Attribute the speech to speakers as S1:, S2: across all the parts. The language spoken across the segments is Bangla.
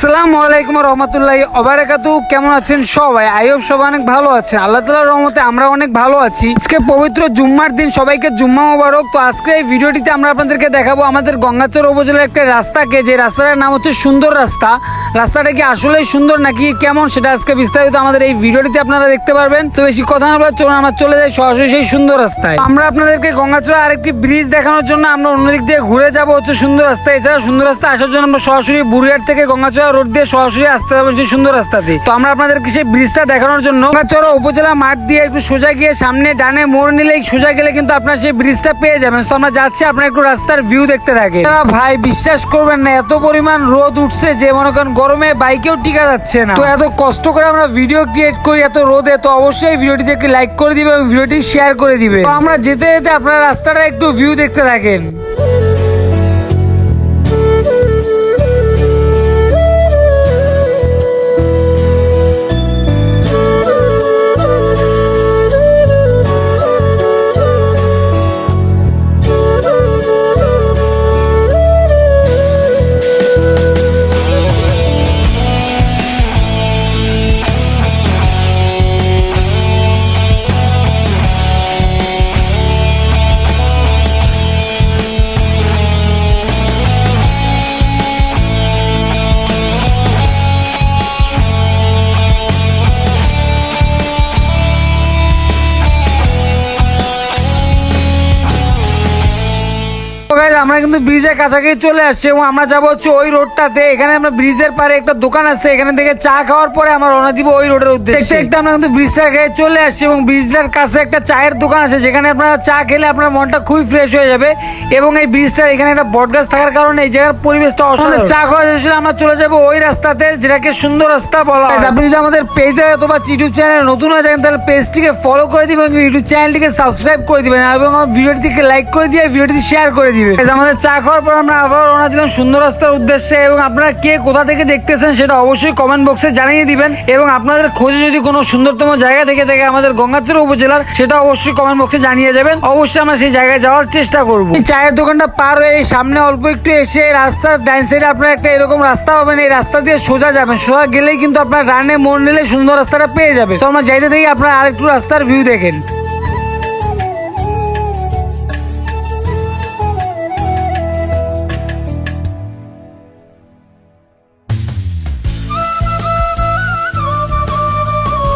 S1: আসসালামু আলাইকুম রহমতুল্লাহি ওবারাকাতু। কেমন আছেন সবাই? আই হোপ সবাই অনেক ভালো আছেন। আল্লাহ তাআলার রহমতে আমরা অনেক ভালো আছি। আজকে পবিত্র জুম্মার দিন, সবাইকে জুম্মা মোবারক। তো আজকে এই ভিডিওটিতে আমরা আপনাদেরকে দেখাবো আমাদের গঙ্গাচড় উপজেলার একটা রাস্তাকে, যে রাস্তাটার নাম হচ্ছে সুন্দর রাস্তা। রাস্তাটা কি আসলেই সুন্দর নাকি কেমন, সেটা আজকে বিস্তারিত আমাদের এই ভিডিওটিতে আপনারা দেখতে পারবেন। তো বেশি কথা না বলে চলুন আমরা চলে যাই সরাসরি সেই সুন্দর রাস্তায়। আমরা আপনাদেরকে গঙ্গাচড়ে আরেকটি ব্রিজ দেখানোর জন্য আমরা অন্যদিক দিয়ে ঘুরে যাবো হচ্ছে সুন্দর রাস্তা। এছাড়া সুন্দর রাস্তা আসার জন্য আমরা সরাসরি বুড়িহাট থেকে গঙ্গাচড়া রোড দিয়ে সরাসরি আসতে হবে সেই সুন্দর রাস্তাতে। তো আমরা আপনাদেরকে সেই ব্রিজটা দেখানোর জন্য গঙ্গাচড়া উপজেলা মাঠ দিয়ে একটু সোজা গিয়ে সামনে ডানে মোড় নিলেই সোজা গেলে কিন্তু আপনার সেই ব্রিজটা পেয়ে যাবেন। তো আমরা যাচ্ছি, আপনার একটু রাস্তার ভিউ দেখতে থাকে। ভাই বিশ্বাস করবেন না, এত পরিমাণ রোদ উঠছে যে মনে করেন গরমে বাইকেও টিকা যাচ্ছে না। তো এত কষ্ট করে আমরা ভিডিও ক্রিয়েট করি এত রোদে, তো অবশ্যই ভিডিওটিতে একটি লাইক করে দিবে এবং ভিডিওটি শেয়ার করে দিবে। তো আমরা যেতে যেতে আপনারা রাস্তাটা একটু ভিউ দেখতে থাকেন। আমরা কিন্তু ব্রিজের কাছাকাছি চলে আসছি এবং আমরা যাবো হচ্ছে ওই রোডটাতে। এখানে আমরা ব্রিজের পারে একটা দোকান আছে, এখানে থেকে চা খাওয়ার পরে আমরা রওনা দিব ওই রোডের উদ্দেশ্যে। দেখতে আমরা কিন্তু ব্রিজটা খেয়ে চলে আসছি এবং ব্রিজটার কাছে একটা চায়ের দোকান আছে, যেখানে আপনারা চা খেলে আপনার মনটা খুবই ফ্রেশ হয়ে যাবে। এবং এই ব্রিজটার এখানে একটা বটগাছ থাকার কারণে এই জায়গার পরিবেশটা অসাধারণ। চা খাওয়া শেষে আমরা চলে যাবো ওই রাস্তাতে, যেটাকে সুন্দর রাস্তা বলা হয়। আপনি যদি আমাদের পেজে অথবা ইউটিউব চ্যানেলে নতুন হয়ে থাকেন তাহলে পেজটিকে ফলো করে দিবেন, ইউটিউব চ্যানেলটিকে সাবস্ক্রাইব করে দিবেন এবং আমার ভিডিওটিকে লাইক করে দিয়ে ভিডিওটি শেয়ার করে দিবেন। আমাদের চা খাওয়ার পর আমরা আবার রওনা দিলাম সুন্দর রাস্তার উদ্দেশ্যে। এবং আপনারা কে কোথা থেকে দেখতেছেন সেটা অবশ্যই কমেন্ট বক্সে জানিয়ে দিবেন। এবং আপনাদের খোঁজে যদি কোনো সুন্দরতম জায়গা থেকে থাকে আমাদের গঙ্গাচড় উপজেলার, সেটা অবশ্যই কমেন্ট বক্সে জানিয়ে যাবেন। অবশ্যই আমরা সেই জায়গায় যাওয়ার চেষ্টা করব। এই চায়ের দোকানটা পার হয়ে সামনে অল্প একটু এসে রাস্তার ডাইন সাইডে আপনারা একটা এরকম রাস্তা পাবেন। এই রাস্তা দিয়ে সোজা যাবেন, সোজা গেলেই কিন্তু আপনার ডানে মোড় নিলে সুন্দর রাস্তাটা পেয়ে যাবে। তো আমরা যাইতে থেকে আপনারা আরেকটু রাস্তার ভিউ দেখেন।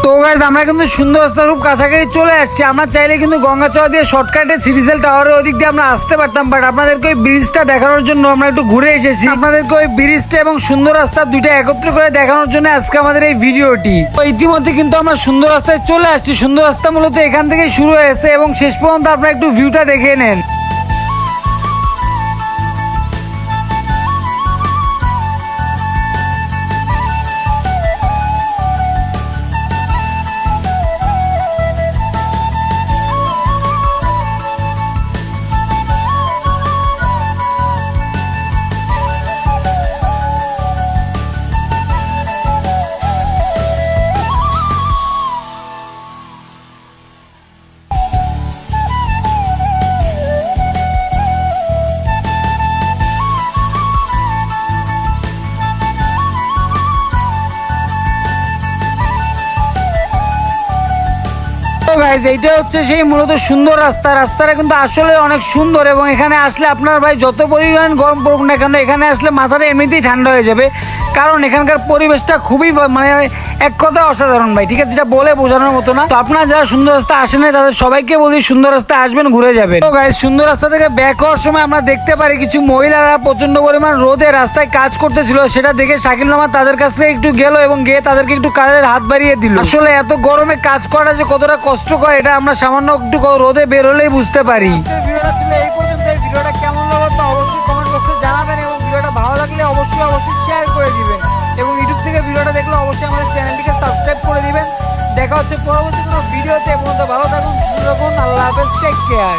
S1: তো গাইস আমরা কিন্তু সুন্দর রাস্তার খুব কাছাকাছি চলে আসছি। আমরা চাইলে কিন্তু গঙ্গাচড়া দিয়ে শর্টকাটে সিরিজেল টাওয়ারের ওদিক দিয়ে আমরা আসতে পারতাম, বাট আপনাদেরকে ওই ব্রিজটা দেখানোর জন্য আমরা একটু ঘুরে এসেছি। আপনাদেরকে ওই ব্রিজটা এবং সুন্দর রাস্তা দুইটা একত্র করে দেখানোর জন্য আজকে আমাদের এই ভিডিওটি। তো ইতিমধ্যে কিন্তু আমরা সুন্দর রাস্তায় চলে আসছি। সুন্দর রাস্তা মূলত এখান থেকে শুরু হয়েছে এবং শেষ পর্যন্ত আপনারা একটু ভিউটা দেখে নেন। এইটা হচ্ছে সেই মূলত সুন্দর রাস্তা। রাস্তাটা কিন্তু আসলে অনেক সুন্দর এবং এখানে আসলে আপনার ভাই যত পরিমাণ গরম পড়ুক না কেন, এখানে আসলে মাথাটা এমনিতেই ঠান্ডা হয়ে যাবে, কারণ এখানকার পরিবেশটা খুবই মানে এক কথায় অসাধারণ ভাই। ঠিক আছে, যেটা বলে বোঝানোর মতো না। তো আপনারা যারা সুন্দর রাস্তা আসেন না তাদের সবাইকে বলি সুন্দর রাস্তায় আসবেন, ঘুরে যাবেন। তো গাইস সুন্দর রাস্তা থেকে ব্যাক হওয়ার সময় আমরা দেখতে পারি কিছু মহিলারা প্রচন্ড পরিমাণ রোদে রাস্তায় কাজ করতেছিল। সেটা দেখে শাকিল রহমান তাদের কাছে একটু গেল এবং গিয়ে তাদেরকে একটু কাজের হাত বাড়িয়ে দিল। আসলে এত গরমে কাজ করা যে কতটা কষ্টকর, এটা আমরা সামান্য একটু রোদে বের হলেই বুঝতে পারি। ভিডিওটা ছিল এই পর্যন্ত। ভিডিওটা কেমন লাগলো তা অবশ্যই কমেন্ট বক্সে জানাবেন এবং ভিডিওটা ভালো লাগলে অবশ্যই শেয়ার করে দিবেন এবং ইউটিউব থেকে ভিডিওটা দেখলে অবশ্যই আমাদের চ্যানেলটিকে সাবস্ক্রাইব করে দিবেন। দেখা হচ্ছে পরবর্তী কোনো ভিডিওতে। ভালো থাকুন, সুস্থ থাকুন। আল্লাহ হাফেজ, টেক কেয়ার।